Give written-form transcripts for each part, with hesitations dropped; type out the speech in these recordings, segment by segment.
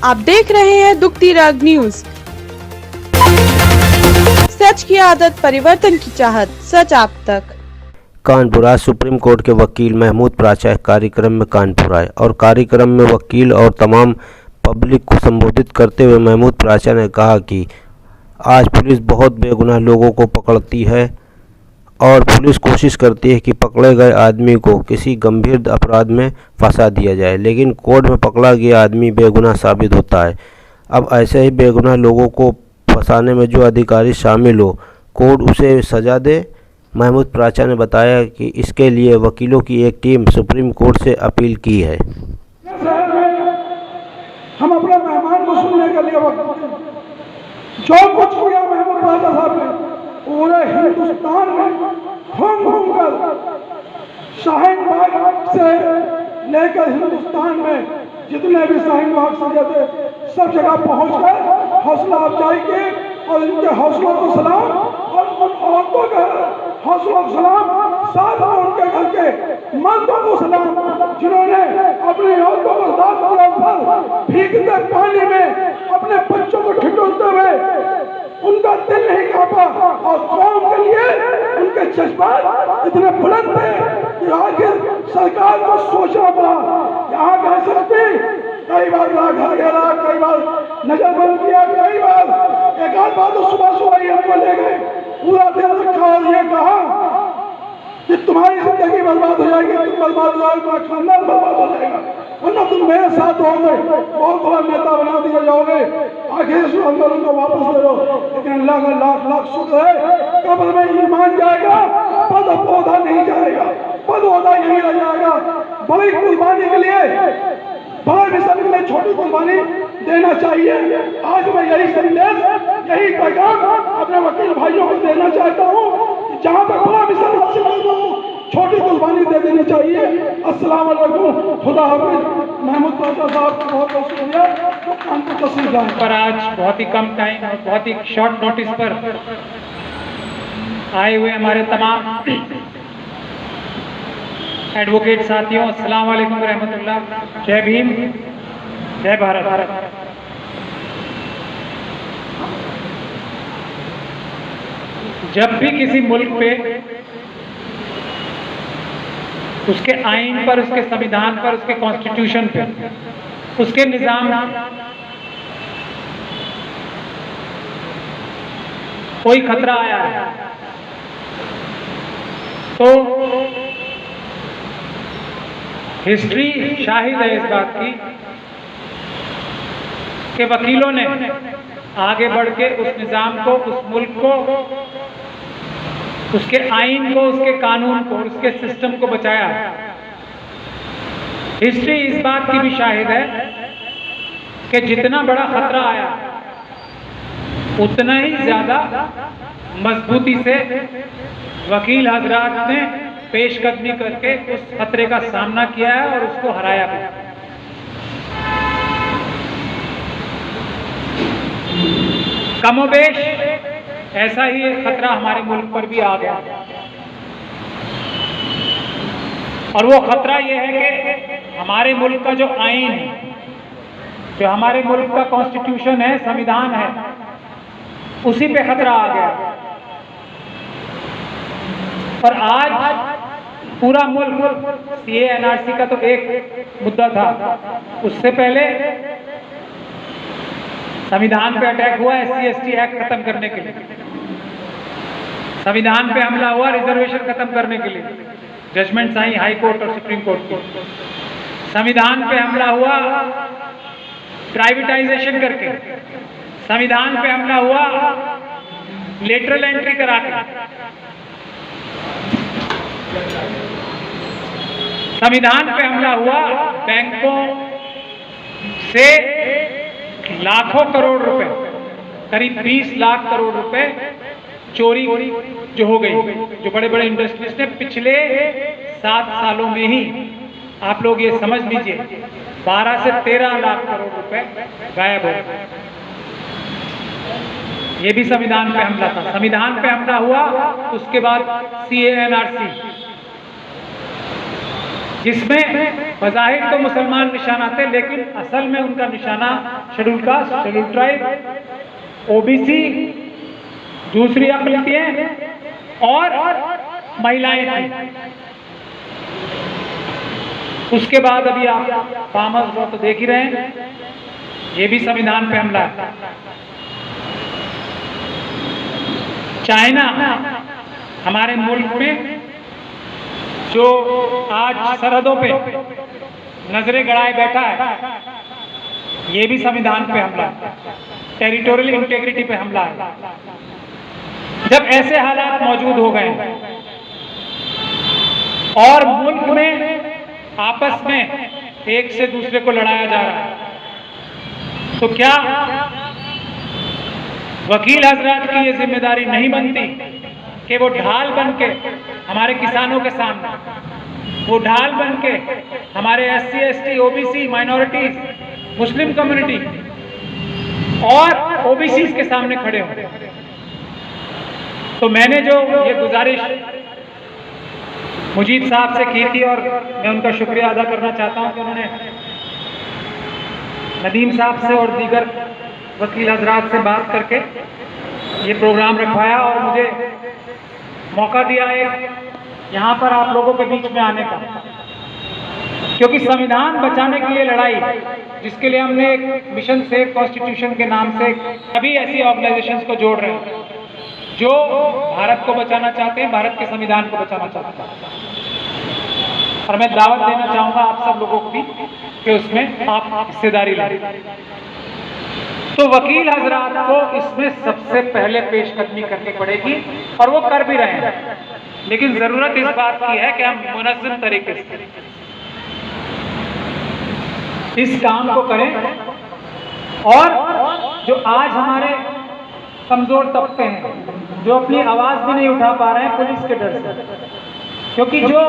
आप देख रहे हैं दुखती राग न्यूज। सच की आदत, परिवर्तन की चाहत, सच आप तक। कानपुर। आज सुप्रीम कोर्ट के वकील महमूद प्राचा कार्यक्रम में कानपुर आए और कार्यक्रम में वकील और तमाम पब्लिक को संबोधित करते हुए महमूद प्राचा ने कहा कि आज पुलिस बहुत बेगुनाह लोगों को पकड़ती है और पुलिस कोशिश करती है कि पकड़े गए आदमी को किसी गंभीर अपराध में फंसा दिया जाए, लेकिन कोर्ट में पकड़ा गया आदमी बेगुनाह साबित होता है। अब ऐसे ही बेगुनाह लोगों को फंसाने में जो अधिकारी शामिल हो, कोर्ट उसे सज़ा दे। महमूद प्राचा ने बताया कि इसके लिए वकीलों की एक टीम सुप्रीम कोर्ट से अपील की है। हम अपने मेहमान को सुनने के लिए वक्त जो कुछ किया महमूद प्राचा साहब ने पूरे हिंदुस्तान में घूम कर शाहीन बाग से लेकर हिंदुस्तान में जितने भी शाहीन बाग से थे सब जगह पहुंच कर हौसला अफजाई की और इनके हौसलों को सलाम और उन औरतों का हौसलों को सलाम, साथ में उनके घर के मर्दों को सलाम जिन्होंने अपनी औरतों को रात पर भीगते पानी में अपने बच्चों को ठिठुरते हुए उनका दिल नहीं कांपा और कौम के लिए उनके जज्बात इतने बुलंद थे कि आखिर सरकार को सोचना पड़ा कि आगे एसएसपी कई बार घर घेरा, कई बार नजरबंद किया, कई बार एक आध बार तो सुबह ही हमको ले गए, पूरा दिन रखा और ये कहा कि तुम्हारी जिंदगी बर्बाद हो जाएगी, तुम बर्बाद हो जाओगे, तुम्हारा खानदान बर्बाद हो जाएगा, वरना तुम मेरे साथ होगे, बहुत बड़ा नेता बना दिए जाओगे, आखिर इस आंदोलन को वापस ले लो। लेकिन अल्लाह का लाख लाख शुक्र है, कब्र में ईमान जाएगा, पद पौधा नहीं जाएगा, पद पौधा यही रह जाएगा। बड़ी कुर्बानी के लिए, बड़े मिशन के लिए छोटी कुर्बानी देना चाहिए। आज मैं यही संदेश, यही पैगाम अपने वकील भाइयों को देना चाहता हूँ, जहाँ पर बड़ा मिशन हासिल करता हूँ, छोटी कुर्बानी दे देनी चाहिए। अस्सलाम वालेकुम, खुदा हाफिज़। महमूद प्राचा साहब को बहुत बहुत शुक्रिया कानपुर तशरीफ लाए पर आज बहुत ही कम टाइम और बहुत ही शॉर्ट नोटिस पर आए हुए हमारे तमाम एडवोकेट साथियों, अस्सलाम वालेकुम रहमतुल्लाह, जय भीम, जय भारत। जब भी किसी मुल्क पे उसके आईन पर, उसके संविधान पर, उसके कॉन्स्टिट्यूशन पे, उसके निजाम कोई खतरा आया है तो हिस्ट्री शाहिद है इस बात की कि वकीलों ने आगे बढ़ के उस निजाम को, उस मुल्क को, उसके आईन को, उसके कानून को, उसके सिस्टम को बचाया। हिस्ट्री इस बात की भी शाहिद है कि जितना बड़ा खतरा आया उतना ही ज्यादा मजबूती से वकील हजरात ने पेशकदमी करके उस खतरे का सामना किया है और उसको हराया भी। कमोबेश ऐसा ही एक खतरा हमारे मुल्क पर भी आ गया और वो खतरा ये है कि हमारे मुल्क का जो आईन है, जो हमारे मुल्क का कॉन्स्टिट्यूशन है, संविधान है, उसी पे खतरा आ गया। और आज पूरा मुल्क, सीए एनआरसी का तो एक मुद्दा था, उससे पहले संविधान पे अटैक हुआ एससी एसटी एक्ट खत्म करने के लिए, संविधान पे हमला हुआ रिजर्वेशन खत्म करने के लिए, जजमेंट्स आई हाई कोर्ट और सुप्रीम कोर्ट की। संविधान पे हमला हुआ प्राइवेटाइजेशन करके, संविधान पे हमला हुआ लेटरल एंट्री करा के, संविधान पे हमला हुआ बैंकों से लाखों करोड़ रुपए, करीब 20 लाख करोड़ रुपए चोरी जो हो गई, जो बड़े बड़े इंडस्ट्रीज ने पिछले 7 सालों में ही, आप लोग ये समझ लीजिए, 12 से 13 लाख करोड़ रुपए गायब हो गए। ये भी संविधान पे हमला था। संविधान पे हमला हुआ, उसके बाद सीए एनआरसी, जिसमें बज़ाहिर तो मुसलमान निशाना थे, लेकिन असल में उनका निशाना schedule caste, schedule tribe, OBC, दूसरी अक़लियतें और महिलाएं थी। उसके बाद अभी आप फार्मर्स लॉ तो देख ही रहे हैं, ये भी संविधान पे हमला है। चाइना हमारे मुल्क में जो आज सरहदों पे नजरें गड़ाए बैठा है, ये भी संविधान पे हमला है, टेरिटोरियल इंटीग्रिटी पे हमला है। जब ऐसे हालात मौजूद हो गए और मुल्क में आपस में एक से दूसरे को लड़ाया जा रहा है, तो क्या वकील हजरात की ये जिम्मेदारी नहीं बनती कि वो ढाल बन के हमारे किसानों के सामने, वो ढाल बन के हमारे SC, ST, OBC, minorities, Muslim community और OBCs के सामने खड़े हों। तो मैंने जो ये गुजारिश मुजीब साहब से की थी, और मैं उनका शुक्रिया अदा करना चाहता हूं कि उन्होंने नदीम साहब से और दीगर वकील हजरात से बात करके ये प्रोग्राम रखवाया और मुझे मौका दिया है यहाँ पर आप लोगों के बीच में आने का, क्योंकि संविधान बचाने के लिए लड़ाई, जिसके लिए हमने एक मिशन सेव कॉन्स्टिट्यूशन के नाम से सभी ऐसी ऑर्गेनाइजेशंस को जोड़ रहे हैं जो भारत को बचाना चाहते हैं, भारत के संविधान को बचाना चाहते हैं। और मैं दावत देना चाहूंगा आप सब लोगों को भी कि उसमें आप हिस्सेदारी लें। तो वकील हजरात को इसमें सबसे पहले पेशकदमी करनी पड़ेगी और वो कर भी रहे हैं, लेकिन जरूरत इस बात की है कि हम मुनज़्ज़म तरीके से इस काम को करें। और जो आज हमारे कमजोर तबके हैं, जो अपनी आवाज भी नहीं उठा पा रहे हैं पुलिस के डर से, क्योंकि जो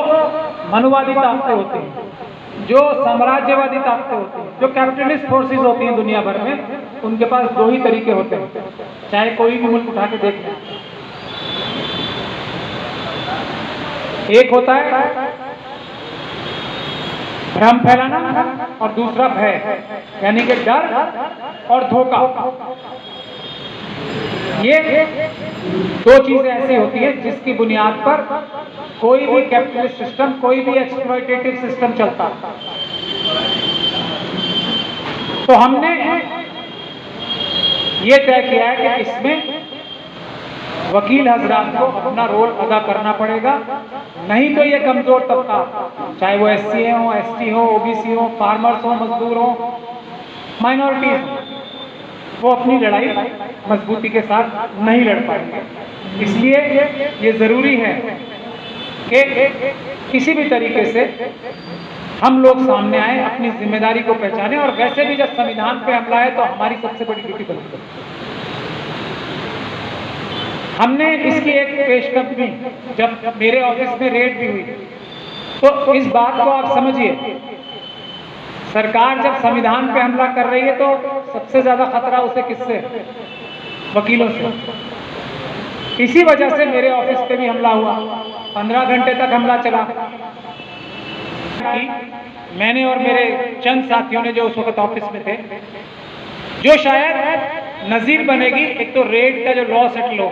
मनुवादी ताकतें होती हैं, जो साम्राज्यवादी ताकतें होती हैं, जो कैपिटलिस्ट फोर्सेस होती हैं दुनिया भर में, उनके पास दो ही तरीके होते हैं, चाहे कोई भी मुल्क उठा के देख लें। एक होता है भ्रम फैलाना और दूसरा भय, यानी कि डर और धोखा। ये दो चीजें ऐसी होती हैं जिसकी बुनियाद पर कोई भी कैपिटलिस्ट सिस्टम, कोई भी एक्सप्लॉयटेटिव सिस्टम चलता है। तो हमने ये तय किया है कि इसमें वकील हजरात को अपना रोल अदा करना पड़ेगा, नहीं तो ये कमजोर तबका, चाहे वो SC हो, ST हो, OBC हो, फार्मर्स हो, मजदूर हो, माइनॉरिटीज, वो अपनी लड़ाई मजबूती के साथ नहीं लड़ पाएंगे। इसलिए ये जरूरी है कि किसी भी तरीके से हम लोग सामने आए, अपनी जिम्मेदारी को पहचाने। और वैसे भी जब संविधान पे हमला है तो हमारी सबसे बड़ी ड्यूटी बनती है। हमने इसकी एक पेशकदमी जब मेरे ऑफिस में रेड भी हुई, तो इस बात को आप समझिए, सरकार जब संविधान पे हमला कर रही है तो सबसे ज्यादा खतरा उसे किससे? वकीलों से। इसी वजह से मेरे ऑफिस पे भी हमला हुआ, 15 घंटे तक हमला चला। मैंने और मेरे चंद साथियों ने जो उस वक्त ऑफिस में थे, जो शायद नजीर बनेगी, एक तो रेड का जो लॉ सेटल हो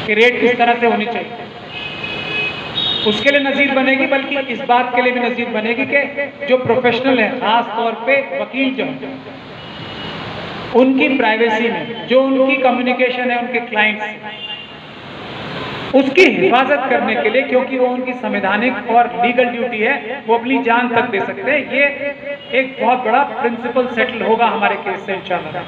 कि रेड किस तरह से होनी चाहिए, उसके लिए नजीर बनेगी, बल्कि इस बात के लिए भी नजीर बनेगी कि जो प्रोफेशनल है, खास तौर पे वकील जो है, उनकी प्राइवेसी में जो उनकी कम्युनिकेशन है उनके क्लाइंट्स से, उसकी हिफाजत करने के लिए, क्योंकि वो उनकी संवैधानिक और लीगल ड्यूटी है, वो अपनी जान तक दे सकते हैं। ये एक बहुत बड़ा प्रिंसिपल सेटल होगा हमारे केस से इंशाल्लाह।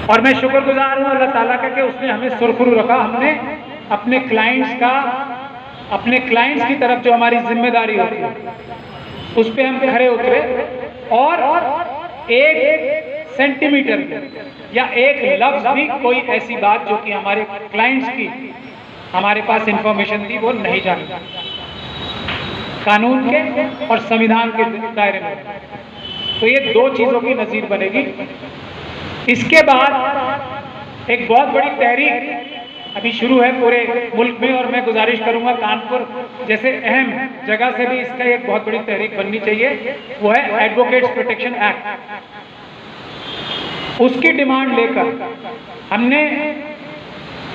और मैं शुक्रगुजार हूँ अल्लाह ताला का कि उसने हमें सुरखरू रखा। हमने अपने क्लाइंट्स की तरफ जो हमारी जिम्मेदारी होती है उस पर हम खरे उतरे, और एक सेंटीमीटर या एक लफ्ज भी कोई ऐसी बात जो कि हमारे क्लाइंट्स की हमारे पास इंफॉर्मेशन थी वो नहीं जानी, कानून के और संविधान के दायरे में। तो ये दो चीजों की नजीर बनेगी। इसके बाद एक बहुत बड़ी तहरीक अभी शुरू है पूरे मुल्क में, और मैं गुजारिश करूंगा कानपुर जैसे अहम जगह से भी इसका एक बहुत बड़ी तहरीक बननी चाहिए, वो है एडवोकेट्स प्रोटेक्शन एक्ट। उसकी डिमांड लेकर हमने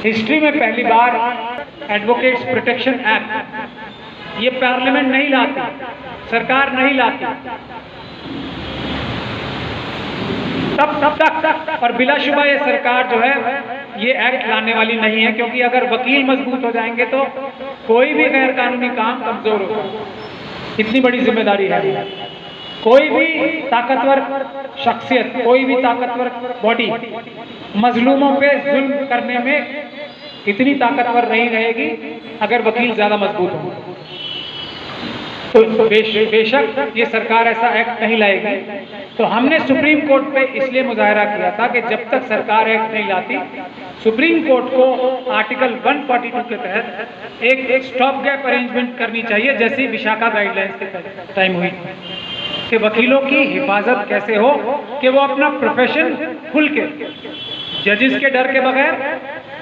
हिस्ट्री में पहली बार एडवोकेट्स प्रोटेक्शन एक्ट, ये पार्लियामेंट नहीं लाती, सरकार नहीं लाती तब तक, और बिलाशुबा ये सरकार जो है ये एक्ट लाने वाली नहीं है, क्योंकि अगर वकील मजबूत हो जाएंगे तो कोई भी गैर कानूनी काम कमजोर होगा। इतनी बड़ी जिम्मेदारी है। कोई भी ताकतवर शख्सियत, कोई भी ताकतवर बॉडी मजलूमों पे जुल्म करने में इतनी ताकतवर नहीं रहेगी अगर वकील ज्यादा मजबूत हो। तो बेशक ये सरकार ऐसा एक्ट नहीं लाएगी। तो हमने सुप्रीम कोर्ट पे इसलिए मुजाहरा किया था कि जब तक सरकार एक्ट नहीं लाती, सुप्रीम कोर्ट को आर्टिकल 142 के तहत एक स्टॉप गैप अरेंजमेंट करनी चाहिए, जैसी विशाखा गाइडलाइंस के टाइम हुई कि वकीलों की हिफाजत कैसे हो कि वो अपना प्रोफेशन खुल के, जजेस के डर के बगैर,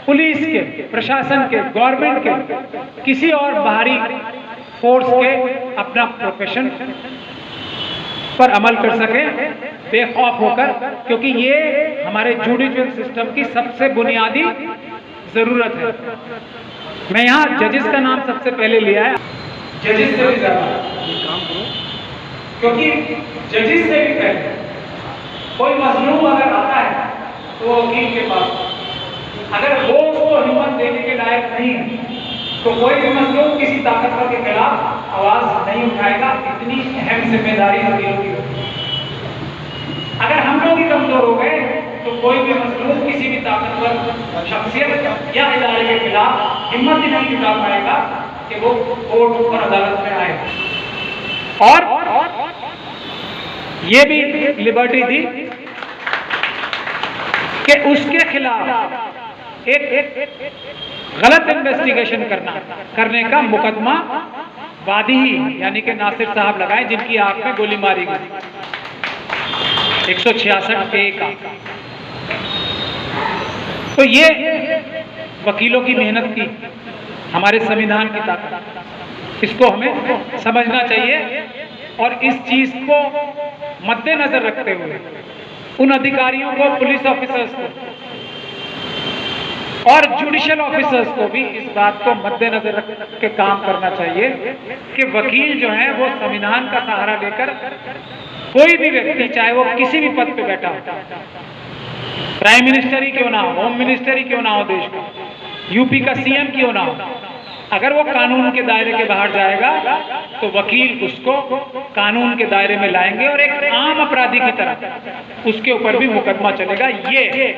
पुलिस के, प्रशासन के, गवर्नमेंट के, किसी और बाहरी फोर्स के अपना प्रोफेशन पर अमल कर सके बेखौफ होकर, क्योंकि ये हमारे जुडिशियल सिस्टम की सबसे बुनियादी जरूरत है। मैं यहाँ जजेस का नाम सबसे पहले लिया है, जजेस से भी ज्यादा, क्योंकि जजेस से भी पहले कोई मजलूम अगर आता है तो वो वकील के पास, अगर वो उसको हिम्मत देने के लायक नहीं है तो कोई भी मजलूम किसी ताकतवर के खिलाफ आवाज नहीं उठाएगा। इतनी अहम जिम्मेदारी वकीलों की होती है। अगर हम लोग ही कमजोर हो गए तो कोई भी मजलूम किसी भी ताकतवर शख्सियत या इदारे के खिलाफ हिम्मत ही नहीं जुटा पाएगा कि वो कोर्ट और अदालत में आए। और ये भी लिबर्टी थी कि उसके खिलाफ एक गलत इन्वेस्टिगेशन करने का मुकदमा वादी ही यानी कि नासिर साहब लगाए, जिनकी आंख में गोली मारी गई 166A का। तो ये वकीलों की मेहनत की, हमारे संविधान की ताकत, इसको हमें समझना चाहिए। और इस चीज को मद्देनजर रखते हुए उन अधिकारियों को, पुलिस ऑफिसर्स को और जुडिशियल ऑफिसर्स को भी इस बात को मद्देनजर रख के काम करना चाहिए कि वकील जो है वो संविधान का सहारा लेकर, कोई भी व्यक्ति चाहे वो किसी भी पद पे बैठा हो, प्राइम मिनिस्टर ही क्यों ना हो, होम मिनिस्टर ही क्यों ना हो, देश का यूपी का सीएम क्यों ना हो, अगर वो कानून के दायरे के बाहर जाएगा तो वकील उसको कानून के दायरे में लाएंगे और एक आम अपराधी की तरह उसके ऊपर भी मुकदमा चलेगा। ये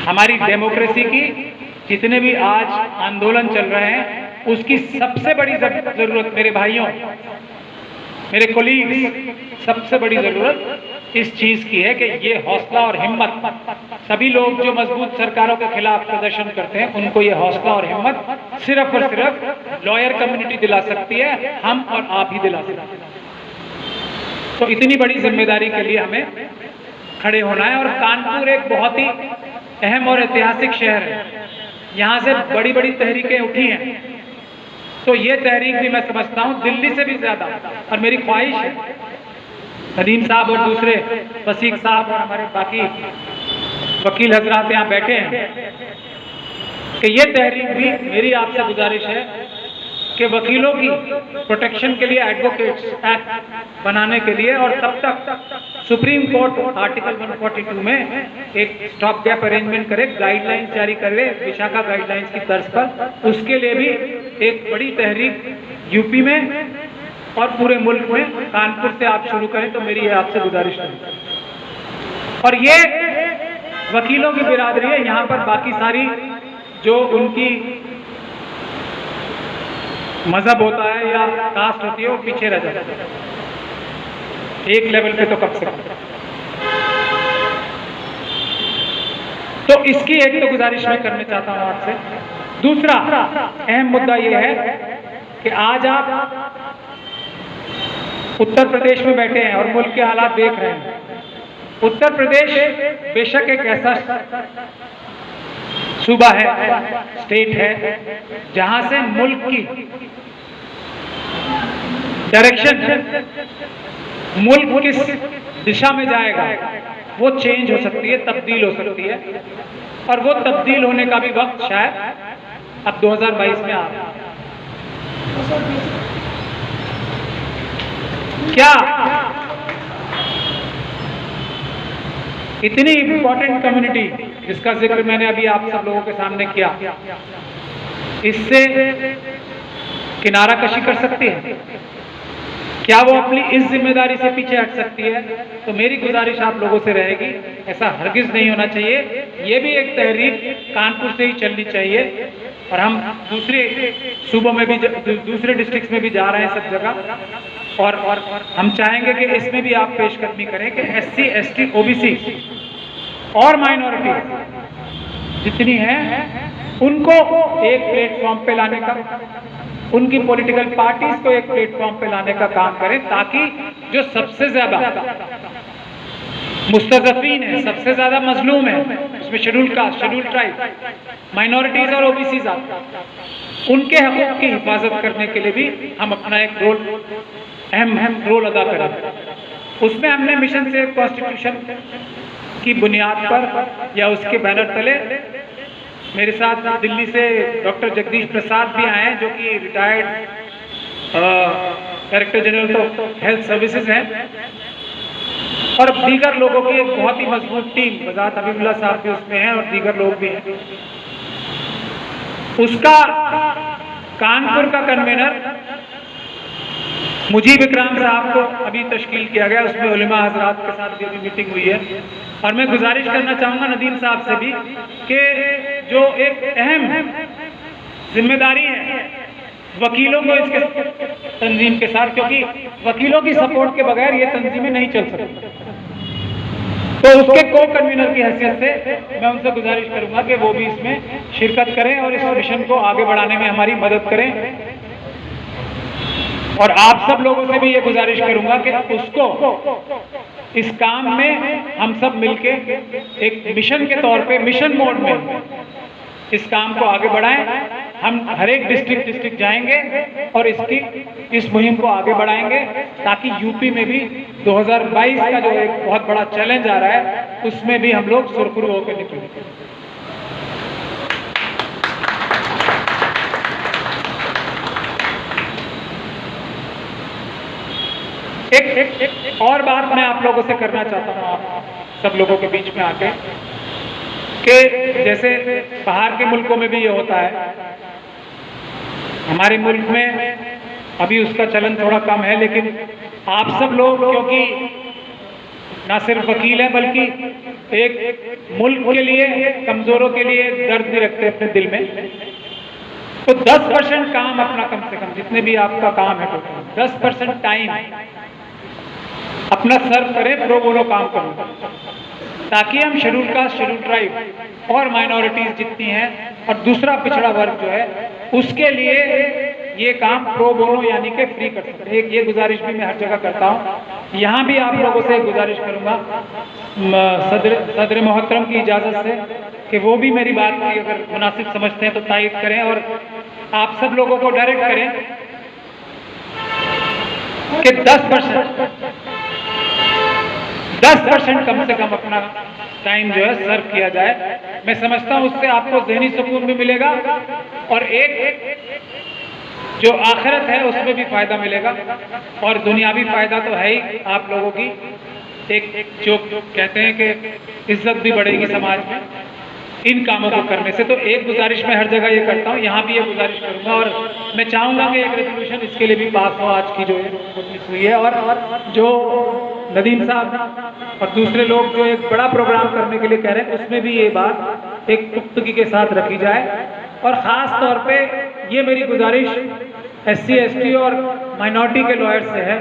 हमारी डेमोक्रेसी की जितने भी आज आंदोलन चल रहे हैं उसकी सबसे बड़ी जरूरत, मेरे भाइयों, मेरे कोलीग्स, सबसे बड़ी जरूरत इस चीज की है कि ये हौसला और हिम्मत, सभी लोग जो मजबूत सरकारों के खिलाफ प्रदर्शन करते हैं उनको ये हौसला और हिम्मत सिर्फ और सिर्फ लॉयर कम्युनिटी दिला सकती है, हम और आप ही दिला सकते हैं। तो इतनी बड़ी जिम्मेदारी के लिए हमें खड़े होना है। और कानपुर एक बहुत ही अहम और ऐतिहासिक शहर है, यहाँ से बड़ी बड़ी तहरीकें उठी हैं, तो ये तहरीक भी मैं समझता हूँ दिल्ली से भी ज्यादा, और मेरी ख्वाहिश है नदीम साहब और दूसरे वसीक साहब और हमारे बाकी वकील हजरात यहाँ बैठे हैं कि ये तहरीक भी, मेरी आपसे गुजारिश है कि वकीलों की प्रोटेक्शन के लिए एडवोकेट्स एक्ट बनाने के लिए, और तब तक सुप्रीम कोर्ट आर्टिकल 142 में एक स्टॉप गैप अरेंजमेंट करे, गाइडलाइंस जारी करे विशाखा गाइडलाइंस की तर्ज पर, उसके लिए भी एक बड़ी तहरीक यूपी में और पूरे मुल्क में, कानपुर से आप शुरू करें तो मेरी आपसे गुजारिश है। और ये वकीलों की बिरादरी है, यहाँ पर बाकी सारी जो उनकी मजहब होता है या कास्ट होती है वो पीछे रह जाता है, एक लेवल पे तो कब से कम। तो इसकी एक तो गुजारिश मैं करना चाहता हूं आपसे। दूसरा अहम मुद्दा ये है कि आज आप उत्तर प्रदेश में बैठे हैं और मुल्क के हालात देख रहे हैं। उत्तर प्रदेश बेशक एक ऐसा सूबा है, स्टेट है, जहां से मुल्क की डायरेक्शन है, मुल्क किस दिशा में जाएगा, वो चेंज हो सकती है, तब्दील हो सकती है। और वो तब्दील होने का भी वक्त शायद अब 2022 में आ रहा है। क्या इतनी इंपॉर्टेंट कम्युनिटी जिसका जिक्र मैंने अभी आप सब लोगों के सामने किया, इससे किनारा कशी कर सकती है? क्या वो अपनी इस जिम्मेदारी से पीछे हट सकती है? तो मेरी गुजारिश आप लोगों से रहेगी, ऐसा हरगिज नहीं होना चाहिए। ये भी एक तहरीक कानपुर से ही चलनी चाहिए और हम दूसरे सूबों में भी, दूसरे डिस्ट्रिक्ट्स में भी जा रहे हैं सब जगह। और हम चाहेंगे कि इसमें भी आप पेशकदमी करें कि SC, ST, OBC और माइनॉरिटी जितनी हैं उनको एक प्लेटफॉर्म पे लाने का, उनकी पॉलिटिकल पार्टीज को एक प्लेटफॉर्म पे लाने का काम करें, ताकि जो सबसे ज्यादा मुस्तज़फ़ीन है, सबसे ज्यादा मजलूम है, उसमें schedule caste, schedule tribe, minorities और OBCs उनके हकूक़ की हिफाजत करने के लिए भी हम अपना एक रोल, अहम रोल अदा करें। उसमें हमने मिशन से कॉन्स्टिट्यूशन की बुनियाद पर या उसके बैनर तले, मेरे साथ दिल्ली से डॉक्टर जगदीश प्रसाद भी आए हैं जो कि retired director general of health services हैं, और दीगर लोगों की एक बहुत ही मजबूत टीम, वज़ात हबीबुल्लाह साहब भी उसमें हैं और दीगर लोग भी हैं। उसका कानपुर का कन्वेनर मुजीब इकराम साहब को अभी तश्कील किया गया, उसमें उलेमा हजरात के साथ भी अभी मीटिंग हुई है। और मैं गुजारिश करना चाहूँगा नदीम साहब से भी कि जो एक अहम जिम्मेदारी है वकीलों को इसके तंजीम के साथ, क्योंकि वकीलों की सपोर्ट के बगैर ये तंजीमें नहीं चल सकती, तो उसके को कन्वीनर की हैसियत से मैं उनसे गुजारिश करूंगा कि वो भी इसमें शिरकत करें और इस मिशन को आगे बढ़ाने में हमारी मदद करें। और आप सब लोगों से भी ये गुजारिश करूंगा कि उसको इस काम में हम सब मिलके एक मिशन के तौर पे, मिशन मोड में इस काम को आगे बढ़ाएं। हम हर एक डिस्ट्रिक्ट जाएंगे और इस मुहिम को आगे बढ़ाएंगे, ताकि यूपी में भी 2022 का जो एक बहुत बड़ा चैलेंज आ रहा है उसमें भी हम लोग सुरखुरू होकर निकलें। एक और बात मैं आप लोगों से करना चाहता हूँ, आप सब लोगों के बीच में आके, कि जैसे बाहर के मुल्कों में भी ये होता है, हमारे मुल्क में अभी उसका चलन थोड़ा कम है, लेकिन आप सब लोग क्योंकि ना सिर्फ वकील हैं बल्कि एक मुल्क के लिए, कमजोरों के लिए दर्द भी रखते हैं अपने दिल में, तो 10% काम अपना, कम से कम जितने भी आपका काम है टोटल 10% टाइम अपना सर्व करें, प्रो बोनो काम करें, ताकि हम शेड्यूल कास्ट, शेड्यूल ट्राइब और माइनॉरिटीज जितनी हैं और दूसरा पिछड़ा वर्ग जो है उसके लिए ये काम प्रो बोनो यानी कि फ्री कर सकते हैं। ये गुजारिश भी मैं हर जगह करता हूँ, यहाँ भी आप लोगों से गुजारिश करूँगा सदर मोहतरम की इजाज़त से कि वो भी मेरी बात की अगर मुनासिब समझते हैं तो तायद करें और आप सब लोगों को डायरेक्ट करें कि 10% कम से कम अपना टाइम जो है सर्व किया जाए। मैं समझता हूँ उससे आपको ज़हनी सुकून भी मिलेगा और एक जो आखिरत है उसमें भी फायदा मिलेगा, और दुनियावी फायदा तो है ही आप लोगों की, एक जो कहते हैं कि इज्जत भी बढ़ेगी समाज में इन कामों को करने से। तो एक गुजारिश मैं हर जगह ये करता हूँ, यहाँ भी ये गुजारिश करूँगा, और मैं चाहूँगा कि एक रेजोल्यूशन इसके लिए भी पास हो आज की जो हुई है, और जो नदीम साहब और दूसरे लोग जो एक बड़ा प्रोग्राम करने के लिए कह रहे हैं उसमें भी ये बात एक पुख्तगी के साथ रखी जाए। और ख़ास तौर पे ये मेरी गुजारिश SC, ST और माइनॉरिटी के लॉयर्स से है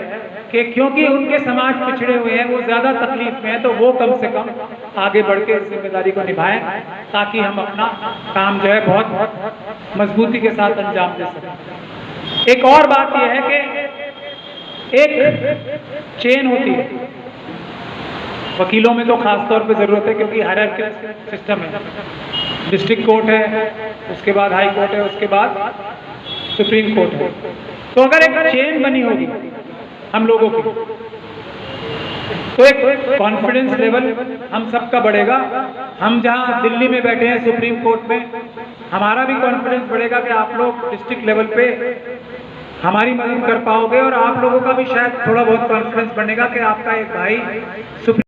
कि क्योंकि उनके समाज पिछड़े हुए हैं, वो ज़्यादा तकलीफ में हैं, तो वो कम से कम आगे बढ़ के इस जिम्मेदारी को निभाएं, ताकि हम अपना काम जो है बहुत मजबूती के साथ अंजाम दे सकें। एक और बात यह है कि एक चेन होती है, वकीलों में तो खास तौर पे ज़रूरत है क्योंकि हायरार्किकल सिस्टम है, डिस्ट्रिक्ट कोर्ट है, उसके बाद हाई कोर्ट है, उसके बाद सुप्रीम कोर्ट है। तो अगर एक चेन बनी होगी हम लोगों की, तो एक कॉन्फिडेंस लेवल हम सबका बढ़ेगा। हम जहां दिल्ली में बैठे हैं सुप्रीम कोर्ट में, हमारा भी कॉन्फिडेंस बढ़ेगा कि आप लोग डिस्ट्रिक्ट लेवल पे हमारी मदद कर पाओगे, और आप लोगों का भी शायद थोड़ा बहुत कॉन्फिडेंस बनेगा कि आपका एक भाई सुप्रीम